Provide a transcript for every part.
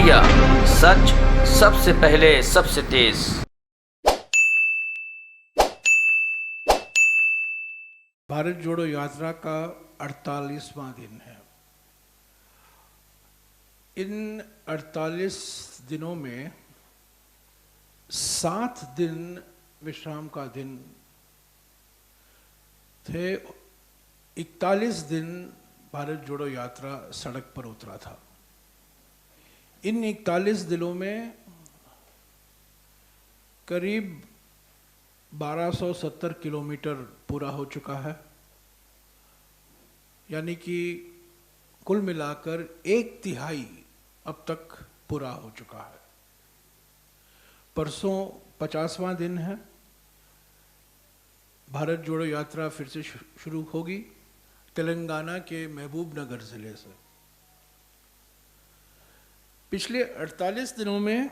India, सच सबसे पहले सबसे तेज। भारत जोड़ो यात्रा का 48वां दिन है। इन 48 दिनों में 7 दिन विश्राम का दिन थे। 41 दिन भारत जोड़ो यात्रा सड़क पर उतरा था। इन 41 दिनों में करीब 1270 किलोमीटर पूरा हो चुका है, यानी कि कुल मिलाकर 1/3 अब तक पूरा हो चुका है। परसों 50वां दिन है। भारत जोड़ो यात्रा फिर से शुरू होगी तेलंगाना के महबूब नगर जिले से। पिछले 48 दिनों में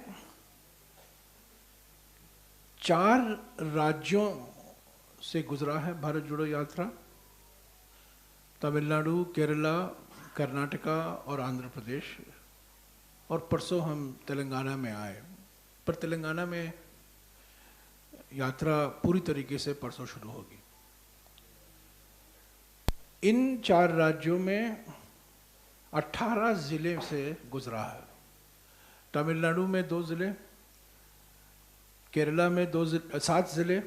4 राज्यों से गुजरा है भारत जोड़ो यात्रा: तमिलनाडु, केरला, कर्नाटका और आंध्र प्रदेश। और परसों हम तेलंगाना में आए, पर तेलंगाना में यात्रा पूरी तरीके से परसों शुरू होगी। इन 4 राज्यों में 18 जिले से गुजरा है। तमिलनाडु में 2 जिले, केरला में 7 जिले,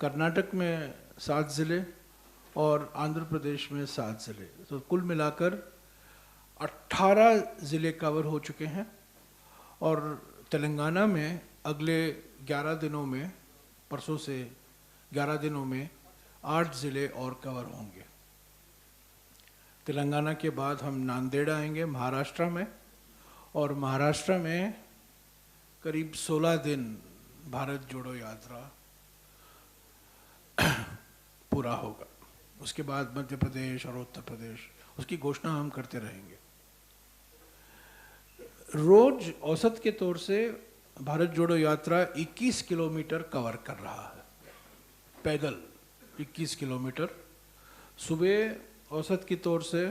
कर्नाटक में 7 जिले और आंध्र प्रदेश में 7 जिले। तो कुल मिलाकर 18 ज़िले कवर हो चुके हैं। और तेलंगाना में अगले 11 दिनों में, परसों से 11 दिनों में 8 ज़िले और कवर होंगे। तेलंगाना के बाद हम नांदेड़ आएंगे महाराष्ट्र में, और महाराष्ट्र में करीब 16 दिन भारत जोड़ो यात्रा पूरा होगा। उसके बाद मध्य प्रदेश और उत्तर प्रदेश, उसकी घोषणा हम करते रहेंगे। रोज औसत के तौर से भारत जोड़ो यात्रा 21 किलोमीटर कवर कर रहा है, पैदल 21 किलोमीटर। सुबह औसत के तौर से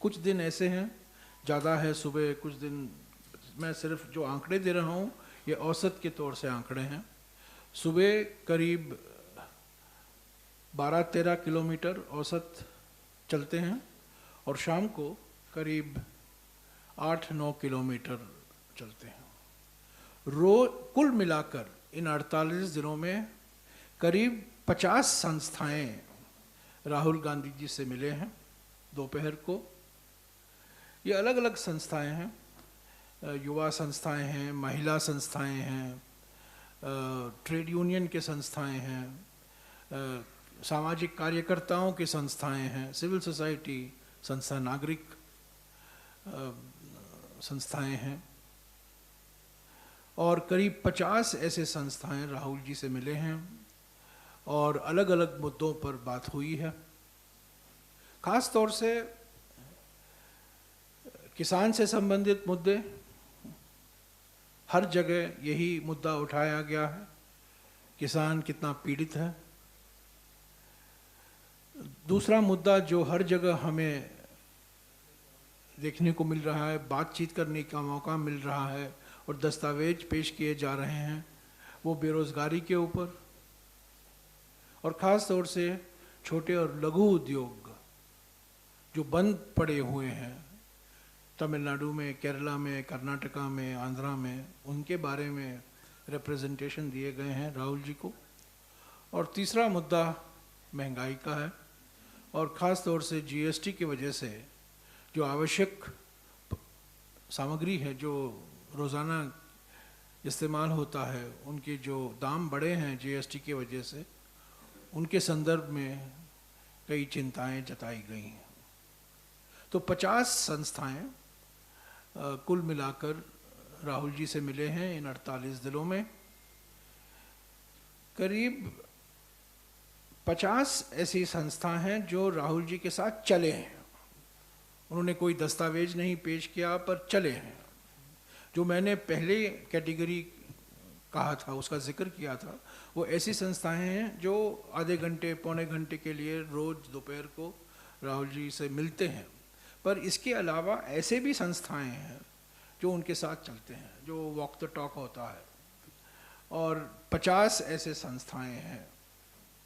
कुछ दिन ऐसे हैं ज़्यादा है सुबह, कुछ दिन, मैं सिर्फ जो आंकड़े दे रहा हूँ ये औसत के तौर से आंकड़े हैं। सुबह करीब 12-13 किलोमीटर औसत चलते हैं और शाम को करीब 8-9 किलोमीटर चलते हैं। कुल मिलाकर इन 48 दिनों में करीब 50 संस्थाएं राहुल गांधी जी से मिले हैं दोपहर को। ये अलग अलग संस्थाएं हैं, युवा संस्थाएं हैं, महिला संस्थाएं हैं, ट्रेड यूनियन के संस्थाएं हैं, सामाजिक कार्यकर्ताओं की संस्थाएं हैं, सिविल सोसाइटी संस्था, नागरिक संस्थाएं हैं, और करीब 50 ऐसे संस्थाएं राहुल जी से मिले हैं और अलग अलग मुद्दों पर बात हुई है। खास तौर से किसान से संबंधित मुद्दे, हर जगह यही मुद्दा उठाया गया है, किसान कितना पीड़ित है। दूसरा मुद्दा जो हर जगह हमें देखने को मिल रहा है, बातचीत करने का मौका मिल रहा है और दस्तावेज पेश किए जा रहे हैं, वो बेरोजगारी के ऊपर, और ख़ास तौर से छोटे और लघु उद्योग जो बंद पड़े हुए हैं तमिलनाडु में, केरला में, कर्नाटका में, आंध्रा में, उनके बारे में रिप्रेजेंटेशन दिए गए हैं राहुल जी को। और तीसरा मुद्दा महंगाई का है, और ख़ास तौर से जीएसटी की वजह से जो आवश्यक सामग्री है जो रोज़ाना इस्तेमाल होता है, उनके जो दाम बढ़े हैं जीएसटी की वजह से, उनके संदर्भ में कई चिंताएं जताई गई हैं। तो 50 संस्थाएं कुल मिलाकर राहुल जी से मिले हैं इन 48 दिनों में। करीब 50 ऐसी संस्थाएं हैं जो राहुल जी के साथ चले हैं। उन्होंने कोई दस्तावेज नहीं पेश किया पर चले हैं। जो मैंने पहले कैटेगरी कहा था, उसका जिक्र किया था, वो ऐसी संस्थाएं हैं जो आधे घंटे पौने घंटे के लिए रोज़ दोपहर को राहुल जी से मिलते हैं। पर इसके अलावा ऐसे भी संस्थाएं हैं जो उनके साथ चलते हैं, जो वॉक द टॉक होता है। और 50 ऐसे संस्थाएं हैं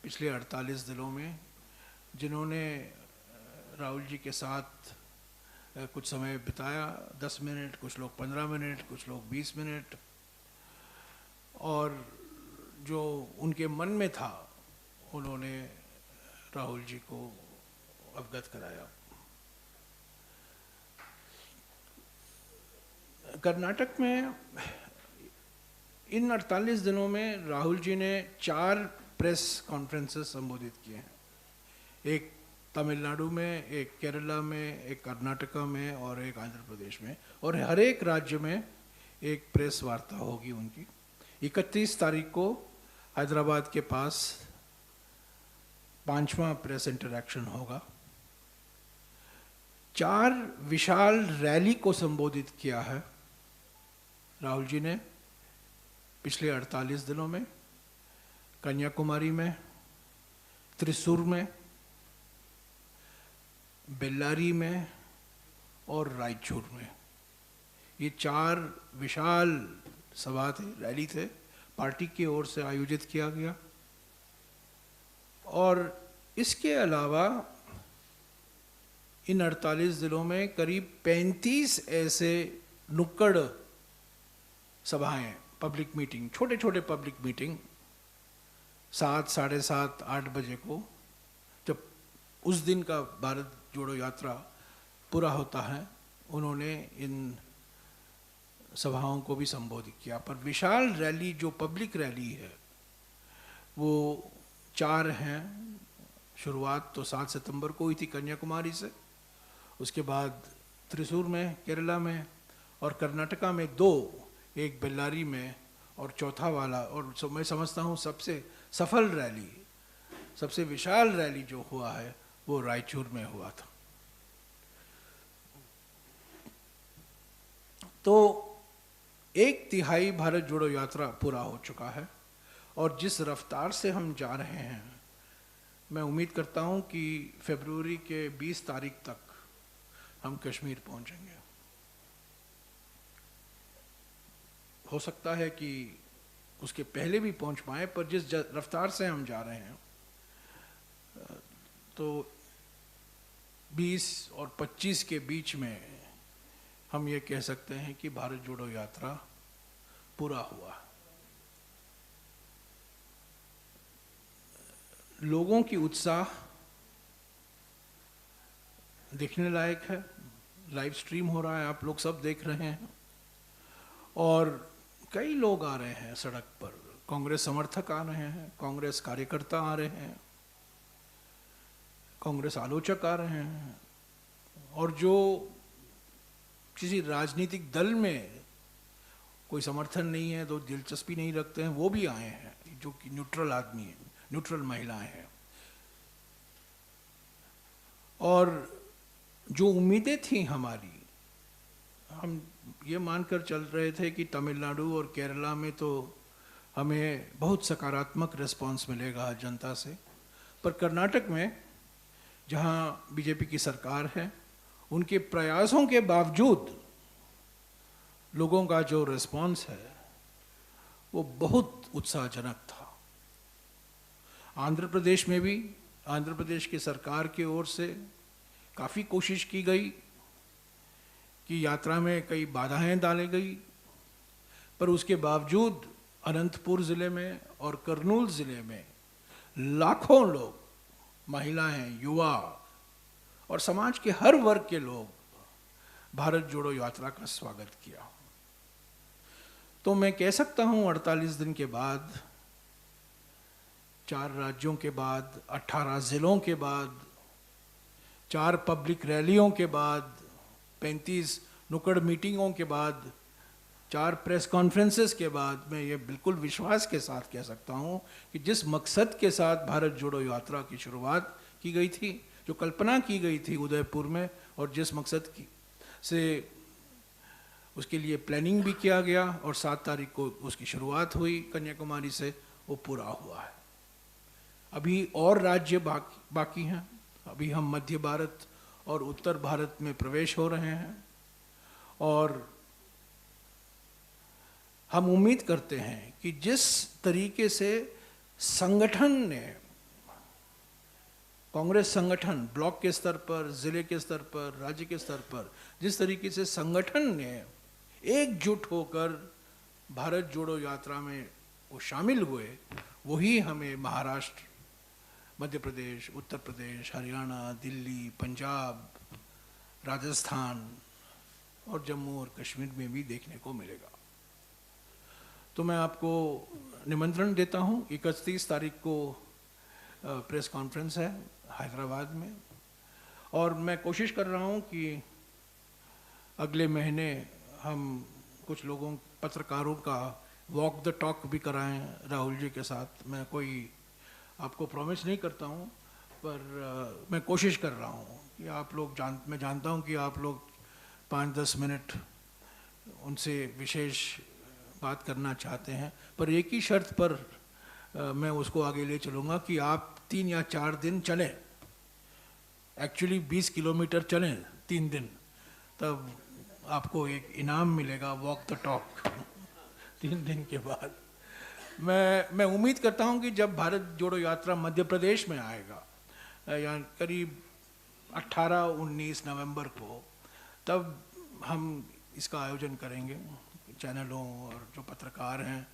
पिछले 48 दिनों में जिन्होंने राहुल जी के साथ कुछ समय बिताया, 10 मिनट, कुछ लोग 15 मिनट, कुछ लोग 20 मिनट, और जो उनके मन में था उन्होंने राहुल जी को अवगत कराया। कर्नाटक में इन 48 दिनों में राहुल जी ने 4 प्रेस कॉन्फ्रेंसेस संबोधित किए हैं, एक तमिलनाडु में, एक केरला में, एक कर्नाटका में और एक आंध्र प्रदेश में, और हर एक राज्य में एक प्रेस वार्ता होगी उनकी। 31 तारीख को हैदराबाद के पास 5वां प्रेस इंटरैक्शन होगा। 4 विशाल रैली को संबोधित किया है राहुल जी ने पिछले 48 दिनों में, कन्याकुमारी में, त्रिशूर में, बेल्लारी में और रायचूर में। ये 4 विशाल सभा थे, रैली थे, पार्टी की ओर से आयोजित किया गया। और इसके अलावा इन 48 दिनों में करीब 35 ऐसे नुक्कड़ सभाएं, पब्लिक मीटिंग, छोटे छोटे पब्लिक मीटिंग 7, साढ़े 7, 8 बजे को, जब उस दिन का भारत जोड़ो यात्रा पूरा होता है, उन्होंने इन सभाओं को भी संबोधित किया। पर विशाल रैली, जो पब्लिक रैली है, वो 4 हैं। शुरुआत तो 7 सितंबर को हुई थी कन्याकुमारी से, उसके बाद त्रिशूर में केरला में, और कर्नाटका में 2, एक बेल्लारी में, और चौथा वाला, और मैं समझता हूँ सबसे सफल रैली, सबसे विशाल रैली जो हुआ है वो रायचूर में हुआ था। तो 1/3 भारत जोड़ो यात्रा पूरा हो चुका है, और जिस रफ्तार से हम जा रहे हैं, मैं उम्मीद करता हूं कि फरवरी के 20 तारीख तक हम कश्मीर पहुंचेंगे। हो सकता है कि उसके पहले भी पहुंच पाए, पर जिस रफ्तार से हम जा रहे हैं, तो 20 और 25 के बीच में हम ये कह सकते हैं कि भारत जोड़ो यात्रा पूरा हुआ। लोगों की उत्साह देखने लायक है, लाइव स्ट्रीम हो रहा है, आप लोग सब देख रहे हैं, और कई लोग आ रहे हैं सड़क पर। कांग्रेस समर्थक आ रहे हैं, कांग्रेस कार्यकर्ता आ रहे हैं, कांग्रेस आलोचक आ रहे हैं, और जो किसी राजनीतिक दल में कोई समर्थन नहीं है, तो दिलचस्पी नहीं रखते हैं, वो भी आए हैं, जो कि न्यूट्रल आदमी हैं, न्यूट्रल महिलाएं हैं। और जो उम्मीदें थी हमारी, हम ये मानकर चल रहे थे कि तमिलनाडु और केरला में तो हमें बहुत सकारात्मक रिस्पांस मिलेगा जनता से, पर कर्नाटक में जहाँ बीजेपी की सरकार है, उनके प्रयासों के बावजूद लोगों का जो रिस्पांस है वो बहुत उत्साहजनक था। आंध्र प्रदेश में भी आंध्र प्रदेश की सरकार की ओर से काफ़ी कोशिश की गई कि यात्रा में कई बाधाएं डाली गई, पर उसके बावजूद अनंतपुर ज़िले में और कर्नूल ज़िले में लाखों लोग, महिलाएं, युवा और समाज के हर वर्ग के लोग भारत जोड़ो यात्रा का स्वागत किया। तो मैं कह सकता हूं 48 दिन के बाद, 4 राज्यों के बाद, 18 जिलों के बाद, 4 पब्लिक रैलियों के बाद, 35 नुक्कड़ मीटिंगों के बाद, 4 प्रेस कॉन्फ्रेंसेस के बाद, मैं ये बिल्कुल विश्वास के साथ कह सकता हूं कि जिस मकसद के साथ भारत जोड़ो यात्रा की शुरुआत की गई थी, जो कल्पना की गई थी उदयपुर में, और जिस मकसद की से उसके लिए प्लानिंग भी किया गया और 7 तारीख को उसकी शुरुआत हुई कन्याकुमारी से, वो पूरा हुआ है। अभी और राज्य बाकी हैं। अभी हम मध्य भारत और उत्तर भारत में प्रवेश हो रहे हैं, और हम उम्मीद करते हैं कि जिस तरीके से संगठन ने, कांग्रेस संगठन ब्लॉक के स्तर पर, जिले के स्तर पर, राज्य के स्तर पर, जिस तरीके से संगठन ने एकजुट होकर भारत जोड़ो यात्रा में वो शामिल हुए, वही हमें महाराष्ट्र, मध्य प्रदेश, उत्तर प्रदेश, हरियाणा, दिल्ली, पंजाब, राजस्थान और जम्मू और कश्मीर में भी देखने को मिलेगा। तो मैं आपको निमंत्रण देता हूं, 31 तारीख को प्रेस कॉन्फ्रेंस है हैदराबाद में, और मैं कोशिश कर रहा हूं कि अगले महीने हम कुछ लोगों, पत्रकारों का वॉक द टॉक भी कराएं राहुल जी के साथ। मैं कोई आपको प्रॉमिस नहीं करता हूं, पर मैं कोशिश कर रहा हूं कि आप लोग मैं जानता हूं कि आप लोग 5-10 मिनट उनसे विशेष बात करना चाहते हैं, पर एक ही शर्त पर मैं उसको आगे ले चलूँगा कि आप 3 या 4 दिन चलें, एक्चुअली 20 किलोमीटर चलें 3 दिन, तब आपको एक इनाम मिलेगा, वॉक द टॉक 3 दिन के बाद। मैं उम्मीद करता हूं कि जब भारत जोड़ो यात्रा मध्य प्रदेश में आएगा, या करीब 18-19 नवंबर को, तब हम इसका आयोजन करेंगे। चैनलों और जो पत्रकार हैं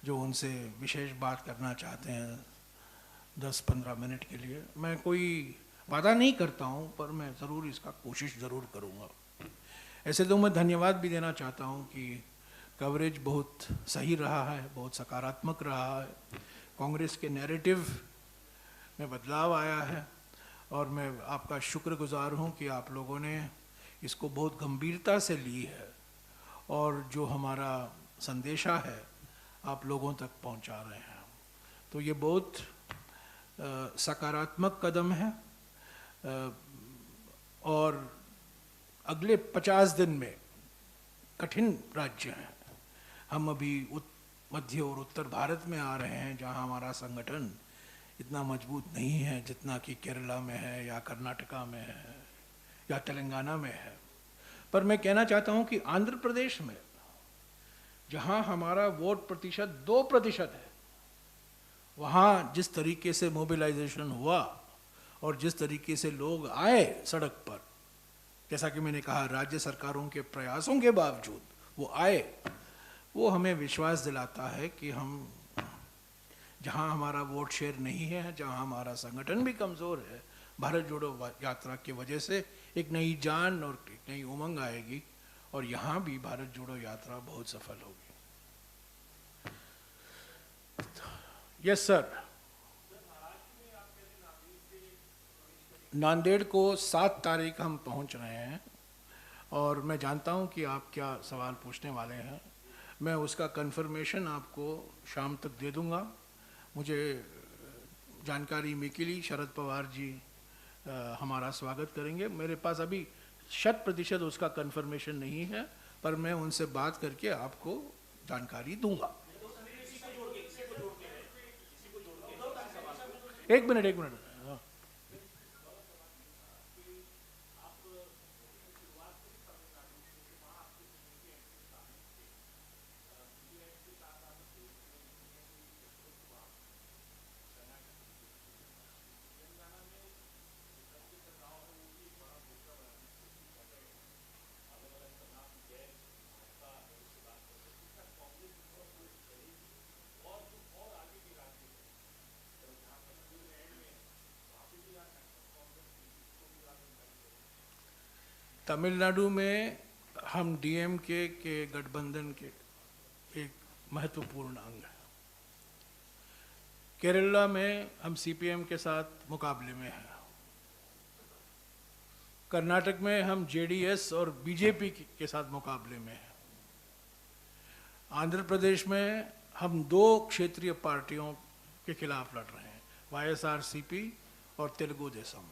जो उनसे विशेष बात करना चाहते हैं 10-15 मिनट के लिए, मैं कोई वादा नहीं करता हूं, पर मैं ज़रूर इसका कोशिश ज़रूर करूंगा। ऐसे तो मैं धन्यवाद भी देना चाहता हूं कि कवरेज बहुत सही रहा है, बहुत सकारात्मक रहा है, कांग्रेस के नैरेटिव में बदलाव आया है, और मैं आपका शुक्रगुजार हूं कि आप लोगों ने इसको बहुत गंभीरता से ली है और जो हमारा संदेशा है आप लोगों तक पहुंचा रहे हैं। तो ये बहुत सकारात्मक कदम है, और अगले 50 दिन में कठिन राज्य हैं। हम अभी मध्य और उत्तर भारत में आ रहे हैं जहां हमारा संगठन इतना मजबूत नहीं है जितना कि केरला में है, या कर्नाटका में है, या तेलंगाना में है। पर मैं कहना चाहता हूं कि आंध्र प्रदेश में, जहां हमारा वोट प्रतिशत 2% है, वहां जिस तरीके से मोबिलाइजेशन हुआ और जिस तरीके से लोग आए सड़क पर, जैसा कि मैंने कहा राज्य सरकारों के प्रयासों के बावजूद वो आए, वो हमें विश्वास दिलाता है कि हम, जहां हमारा वोट शेयर नहीं है, जहां हमारा संगठन भी कमज़ोर है, भारत जोड़ो यात्रा की वजह से एक नई जान और एक नई उमंग आएगी, और यहाँ भी भारत जोड़ो यात्रा बहुत सफल होगी। यस सर, नांदेड़ को 7 तारीख हम पहुँच रहे हैं, और मैं जानता हूँ कि आप क्या सवाल पूछने वाले हैं। मैं उसका कंफर्मेशन आपको शाम तक दे दूँगा। मुझे जानकारी मिली, शरद पवार जी हमारा स्वागत करेंगे। मेरे पास अभी 100% उसका कंफर्मेशन नहीं है, पर मैं उनसे बात करके आपको जानकारी दूंगा। एक मिनट हाँ। तमिलनाडु में हम डीएमके के गठबंधन के एक महत्वपूर्ण अंग हैं। केरला में हम सीपीएम के साथ मुकाबले में हैं। कर्नाटक में हम जेडीएस और बीजेपी के साथ मुकाबले में हैं। आंध्र प्रदेश में हम 2 क्षेत्रीय पार्टियों के खिलाफ लड़ रहे हैं, वाईएसआरसीपी और तेलुगु देशम।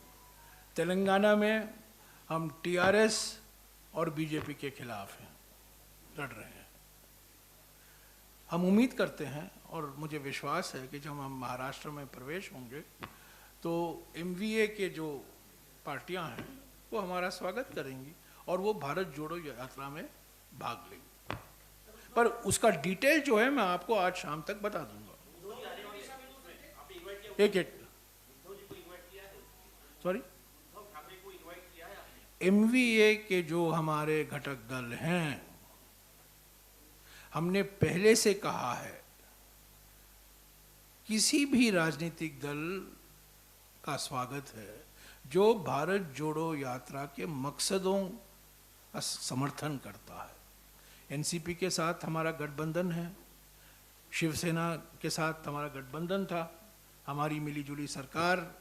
तेलंगाना में हम टीआरएस और बीजेपी के खिलाफ हैं, लड़ रहे हैं। हम उम्मीद करते हैं और मुझे विश्वास है कि जब हम महाराष्ट्र में प्रवेश होंगे तो एमवीए के जो पार्टियां हैं वो हमारा स्वागत करेंगी और वो भारत जोड़ो यात्रा में भाग लेंगी। पर उसका डिटेल जो है मैं आपको आज शाम तक बता दूंगा। एक एक सॉरी, MVA के जो हमारे घटक दल हैं, हमने पहले से कहा है किसी भी राजनीतिक दल का स्वागत है जो भारत जोड़ो यात्रा के मकसदों का समर्थन करता है। एनसीपी के साथ हमारा गठबंधन है, शिवसेना के साथ हमारा गठबंधन था, हमारी मिलीजुली सरकार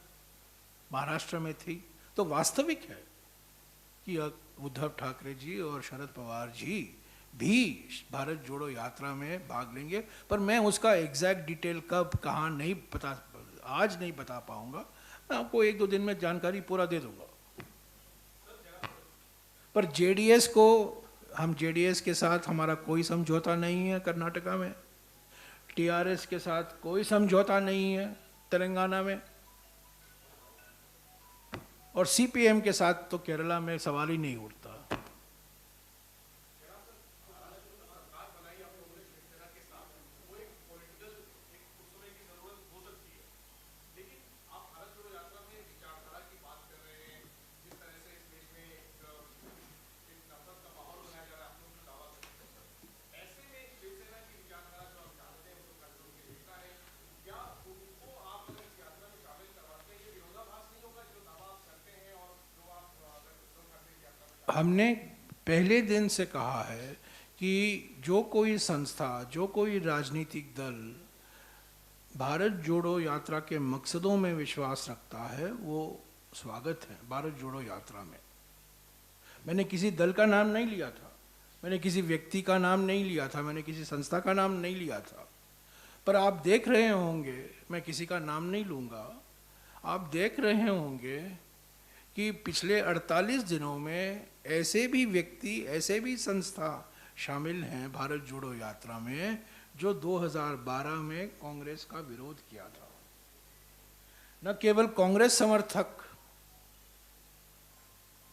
महाराष्ट्र में थी। तो वास्तविक है कि उद्धव ठाकरे जी और शरद पवार जी भी भारत जोड़ो यात्रा में भाग लेंगे, पर मैं उसका एग्जैक्ट डिटेल कब कहाँ नहीं पता, आज नहीं बता पाऊंगा। मैं आपको 1-2 दिन में जानकारी पूरा दे दूंगा। पर जेडीएस को, हम जेडीएस के साथ हमारा कोई समझौता नहीं है कर्नाटका में, टीआरएस के साथ कोई समझौता नहीं है तेलंगाना में, और सीपीएम के साथ तो केरला में सवाल ही नहीं उठता। हमने पहले दिन से कहा है कि जो कोई संस्था, जो कोई राजनीतिक दल भारत जोड़ो यात्रा के मकसदों में विश्वास रखता है वो स्वागत है भारत जोड़ो यात्रा में। मैंने किसी दल का नाम नहीं लिया था, मैंने किसी व्यक्ति का नाम नहीं लिया था, मैंने किसी संस्था का नाम नहीं लिया था। पर आप देख रहे होंगे, मैं किसी का नाम नहीं लूँगा, आप देख रहे होंगे कि पिछले 48 दिनों में ऐसे भी व्यक्ति, ऐसे भी संस्था शामिल हैं भारत जोड़ो यात्रा में जो 2012 में कांग्रेस का विरोध किया था। न केवल कांग्रेस समर्थक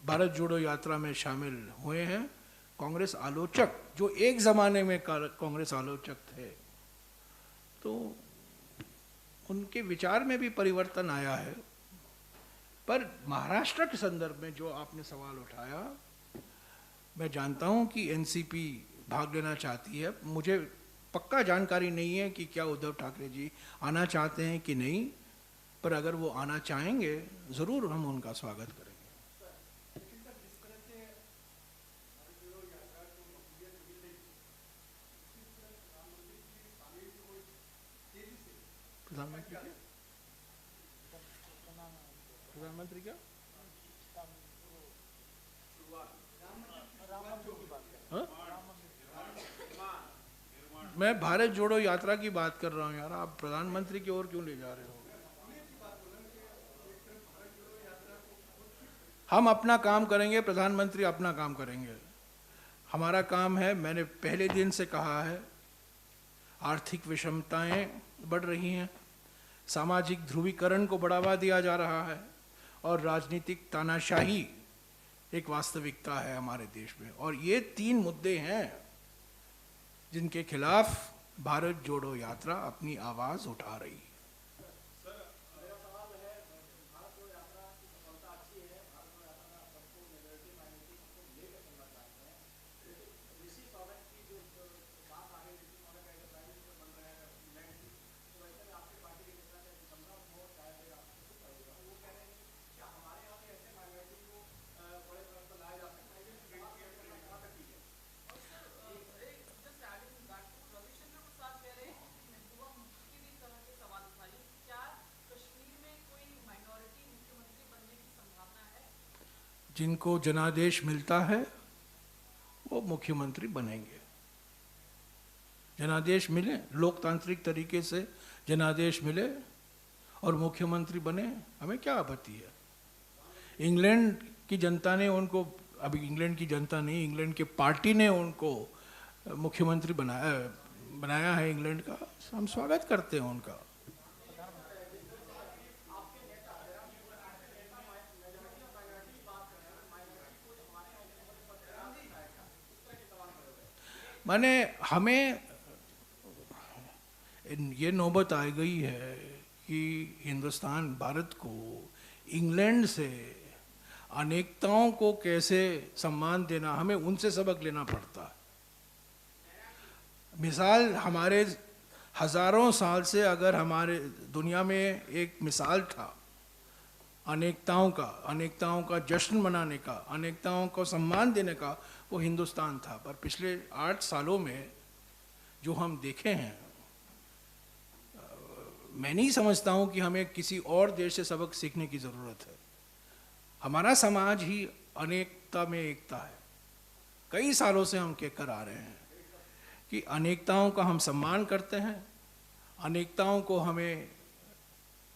भारत जोड़ो यात्रा में शामिल हुए हैं, कांग्रेस आलोचक जो एक जमाने में कांग्रेस आलोचक थे, तो उनके विचार में भी परिवर्तन आया है। पर महाराष्ट्र के संदर्भ में जो आपने सवाल उठाया, मैं जानता हूं कि एनसीपी भाग लेना चाहती है। मुझे पक्का जानकारी नहीं है कि क्या उद्धव ठाकरे जी आना चाहते हैं कि नहीं, पर अगर वो आना चाहेंगे ज़रूर हम उनका स्वागत करेंगे। प्रधानमंत्री क्या हाँ? मैं भारत जोड़ो यात्रा की बात कर रहा हूँ यार, आप प्रधानमंत्री की ओर क्यों ले जा रहे हो? हम अपना काम करेंगे, प्रधानमंत्री अपना काम करेंगे। हमारा काम है, मैंने पहले दिन से कहा है, आर्थिक विषमताएं बढ़ रही हैं, सामाजिक ध्रुवीकरण को बढ़ावा दिया जा रहा है और राजनीतिक तानाशाही एक वास्तविकता है हमारे देश में। और ये 3 मुद्दे हैं जिनके खिलाफ भारत जोड़ो यात्रा अपनी आवाज उठा रही है। जिनको जनादेश मिलता है वो मुख्यमंत्री बनेंगे। जनादेश मिले, लोकतांत्रिक तरीके से जनादेश मिले और मुख्यमंत्री बने, हमें क्या आपत्ति है। इंग्लैंड की जनता ने उनको, अभी इंग्लैंड की जनता नहीं, इंग्लैंड की पार्टी ने उनको मुख्यमंत्री बनाया है इंग्लैंड का, हम स्वागत करते हैं उनका। माने हमें ये नौबत आ गई है कि हिंदुस्तान भारत को इंग्लैंड से अनेकताओं को कैसे सम्मान देना, हमें उनसे सबक लेना पड़ता है। मिसाल हमारे हजारों साल से अगर हमारे दुनिया में एक मिसाल था अनेकताओं का जश्न मनाने का, अनेकताओं को सम्मान देने का, वो हिंदुस्तान था। पर पिछले 8 सालों में जो हम देखे हैं, मैं नहीं समझता हूँ कि हमें किसी और देश से सबक सीखने की ज़रूरत है। हमारा समाज ही अनेकता में एकता है। कई सालों से हम कहकर आ रहे हैं कि अनेकताओं का हम सम्मान करते हैं, अनेकताओं को हमें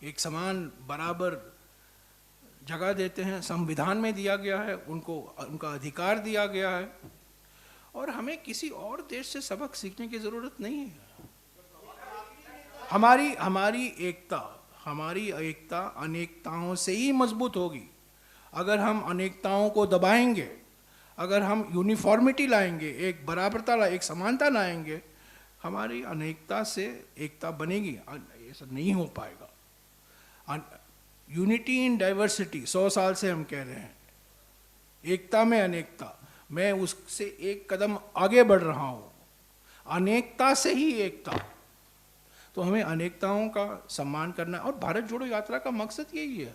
एक समान बराबर जगह देते हैं, संविधान में दिया गया है, उनको उनका अधिकार दिया गया है, और हमें किसी और देश से सबक सीखने की ज़रूरत नहीं है। हमारी एकता अनेकताओं से ही मजबूत होगी। अगर हम अनेकताओं को दबाएंगे, अगर हम यूनिफॉर्मिटी लाएंगे, एक बराबरता एक समानता लाएंगे, हमारी अनेकता से एकता बनेगी। ऐसा नहीं हो पाएगा। यूनिटी इन डाइवर्सिटी 100 साल से हम कह रहे हैं, एकता में अनेकता। मैं उससे एक कदम आगे बढ़ रहा हूँ, अनेकता से ही एकता। तो हमें अनेकताओं का सम्मान करना, और भारत जोड़ो यात्रा का मकसद यही है।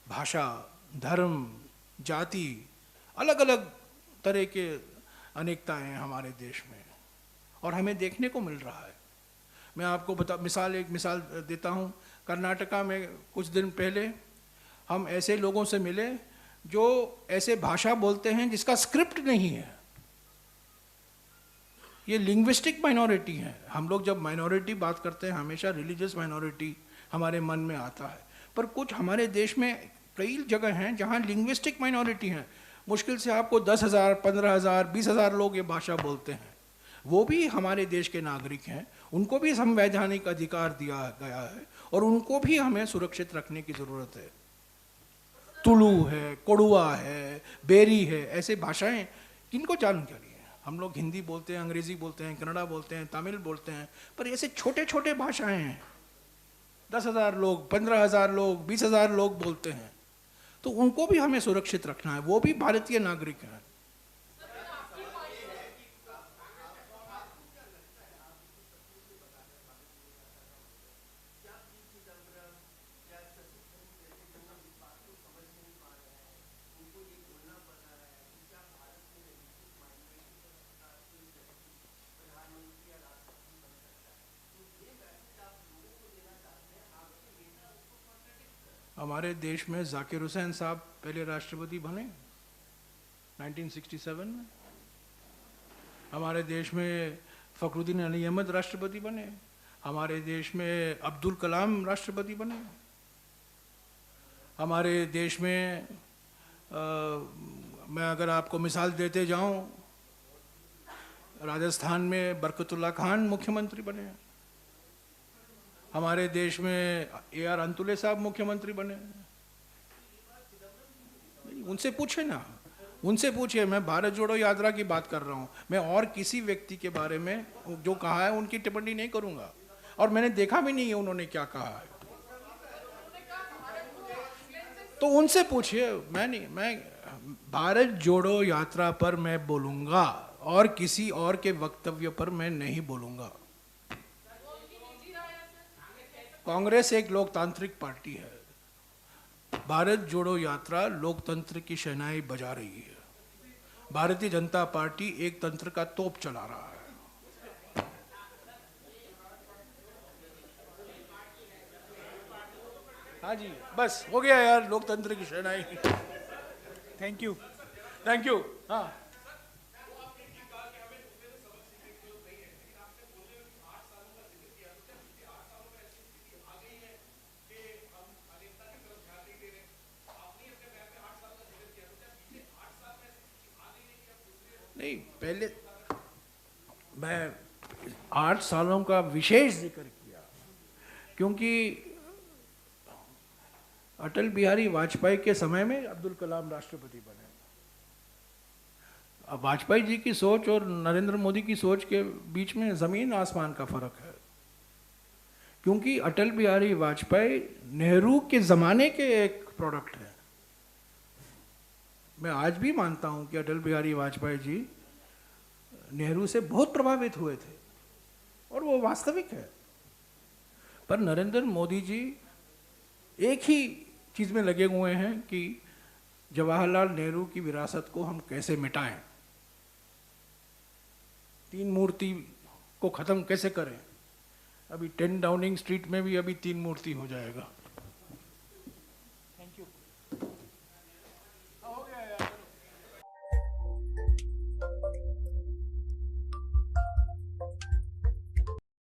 भाषा, धर्म, जाति, अलग अलग तरह के अनेकताएं हैं हमारे देश में, और हमें देखने को मिल रहा है। मैं आपको एक मिसाल देता हूँ। कर्नाटका में कुछ दिन पहले हम ऐसे लोगों से मिले जो ऐसे भाषा बोलते हैं जिसका स्क्रिप्ट नहीं है। ये लिंग्विस्टिक माइनॉरिटी है। हम लोग जब माइनॉरिटी बात करते हैं, हमेशा रिलीजियस माइनॉरिटी हमारे मन में आता है, पर कुछ हमारे देश में कई जगह हैं जहाँ लिंग्विस्टिक माइनॉरिटी हैं। मुश्किल से आपको 10,000, 15,000, 20,000 लोग ये भाषा बोलते हैं। वो भी हमारे देश के नागरिक हैं, उनको भी संवैधानिक अधिकार दिया गया है, और उनको भी हमें सुरक्षित रखने की ज़रूरत है। तुलु है, कोडुआ है, बेरी है, ऐसे भाषाएं किनको जानकारी है? हम लोग हिंदी बोलते हैं, अंग्रेज़ी बोलते हैं, कन्नड़ा बोलते हैं, तमिल बोलते हैं, पर ऐसे छोटे छोटे भाषाएं हैं 10,000 लोग, 15,000 लोग, 20,000 लोग बोलते हैं। तो उनको भी हमें सुरक्षित रखना है, वो भी भारतीय नागरिक हैं। हमारे देश में जाकिर हुसैन साहब पहले राष्ट्रपति बने 1967 में। हमारे देश में फखरुद्दीन अली अहमद राष्ट्रपति बने। हमारे देश में अब्दुल कलाम राष्ट्रपति बने। हमारे देश में मैं अगर आपको मिसाल देते जाऊं, राजस्थान में बरकतुल्ला खान मुख्यमंत्री बने। हमारे देश में AR अंतुले साहब मुख्यमंत्री बने। उनसे पूछे ना, उनसे पूछिए। मैं भारत जोड़ो यात्रा की बात कर रहा हूँ। मैं और किसी व्यक्ति के बारे में जो कहा है उनकी टिप्पणी नहीं करूँगा, और मैंने देखा भी नहीं है उन्होंने क्या कहा है। तो उनसे पूछिए। मैं भारत जोड़ो यात्रा पर मैं बोलूँगा, और किसी और के वक्तव्य पर मैं नहीं बोलूँगा। कांग्रेस एक लोकतांत्रिक पार्टी है। भारत जोड़ो यात्रा लोकतंत्र की शहनाई बजा रही है। भारतीय जनता पार्टी एक तंत्र का तोप चला रहा है। हाँ जी, बस हो गया यार, लोकतंत्र की शहनाई। Thank you. Thank you. हाँ, नहीं, पहले मैं 8 सालों का विशेष जिक्र किया क्योंकि अटल बिहारी वाजपेयी के समय में अब्दुल कलाम राष्ट्रपति बने। अब वाजपेयी जी की सोच और नरेंद्र मोदी की सोच के बीच में ज़मीन आसमान का फ़र्क है, क्योंकि अटल बिहारी वाजपेयी नेहरू के ज़माने के एक प्रोडक्ट है। मैं आज भी मानता हूं कि अटल बिहारी वाजपेयी जी नेहरू से बहुत प्रभावित हुए थे और वो वास्तविक है। पर नरेंद्र मोदी जी एक ही चीज़ में लगे हुए हैं कि जवाहरलाल नेहरू की विरासत को हम कैसे मिटाएं, तीन मूर्ति को ख़त्म कैसे करें। अभी 10 डाउनिंग स्ट्रीट में भी अभी तीन मूर्ति हो जाएगा।